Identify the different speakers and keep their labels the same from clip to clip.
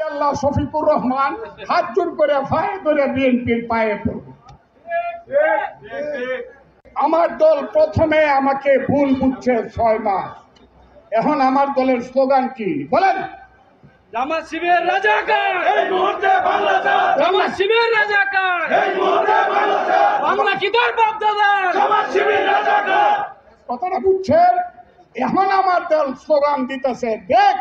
Speaker 1: আল্লাহ শফিকুর রহমান হাত জোর করে পায়ে ধরে বিএনপির পায়ে পড়বে। আমার দল প্রথমে আমাকে ভুল বুঝছে 6 মাস। এখন আমার দলের স্লোগান কি বলেন?
Speaker 2: জামাত শিবির রাজাকার,
Speaker 3: এই মুহূর্তে বাংলাদেশ।
Speaker 2: জামাত শিবির রাজাকার,
Speaker 3: এই মুহূর্তে বাংলাদেশ।
Speaker 2: বাংলা কি তোর বাপ দাদা?
Speaker 3: জামাত শিবির রাজাকার।
Speaker 1: কথাটা বুঝছেন? এখন আমার দল স্লোগান দিতেছে, দেখ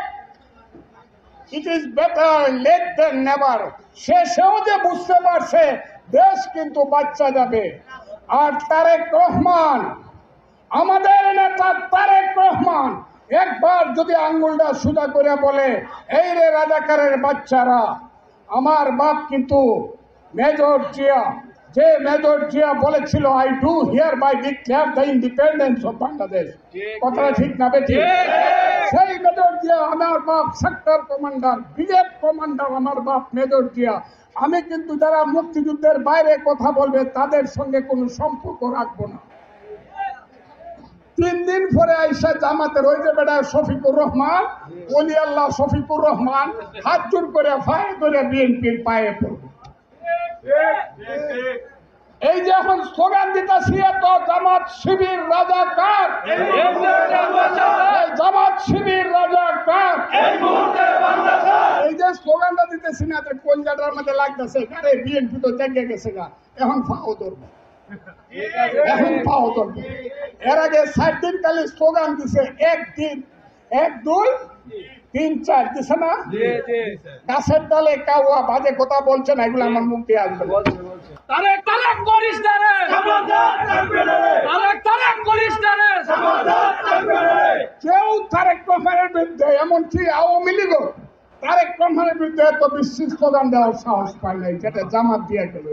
Speaker 1: it is better late than never. সেও যে বুঝতে পারছে দেশ কিন্তু বাচ্চা যাবে। আর তারেক রহমান, আমাদের নেতা তারেক রহমান একবার যদি আঙ্গুলটা সোজা করে বলে, এই রে রাজাকারের বাচ্চারা, আমার বাপ কিন্তু মেজর জিয়া, যে মেজর জিয়া বলেছিল I do hereby declare the independence of Bangladesh. কথাটা ঠিক না বেঠিক? সেই মেজর জিয়া আমার বাপ সেক্টর কমান্ডার, ব্রিগেড কমান্ডার আমার বাপ মেজর জিয়া। আমি কিন্তু যারা মুক্তিযুদ্ধের বাইরে কথা বলবে তাদের সঙ্গে কোনো সম্পর্ক রাখবো না। 3 দিন পরে আইসা জামাতের ওই যে বেটা শফিকুর রহমান, ওলি আল্লাহ শফিকুর রহমান হাত জোর করে পায়ে ধরে বিএনপির পায়ে পড়বে। এই যে এখন স্লোগান দিতেছি, তো জামাত শিবির রাজাকার, জামাত শিবির রাজাকার।
Speaker 3: এই মুহূর্তে বাংলাদেশ।
Speaker 1: এই যে স্লোগানটা দিতেছি না, কলজাটার মধ্যে লাগতেছে, আরে বিএনপি তো জেগে গেছে গা, এখন ফাও ধরবো, এখন পাও ধরবো। এর আগে 7 দিন কালে স্লোগান দিছে, 1 দিন 1 2 3 4 দিছে না? গাছের ডালে কাউয়া বাজে কথা বলছে না, এগুলো আমার মুখ দিয়ে আসবে না।
Speaker 2: তারেক তারেক করিস না রে,
Speaker 3: খবরদার থাকবে না রে।
Speaker 2: তারেক তারেক করিস না রে।
Speaker 3: খবরদার থাকবে না রে।
Speaker 1: কেউ তারেক রহমানের বিরুদ্ধে, এমনকি আওয়ামী লীগও তারেক রহমানের বিরুদ্ধে এত বিশ্রী স্লোগান দেওয়ার সাহস পায় নাই, যেটা জামাত দিয়ে গেল।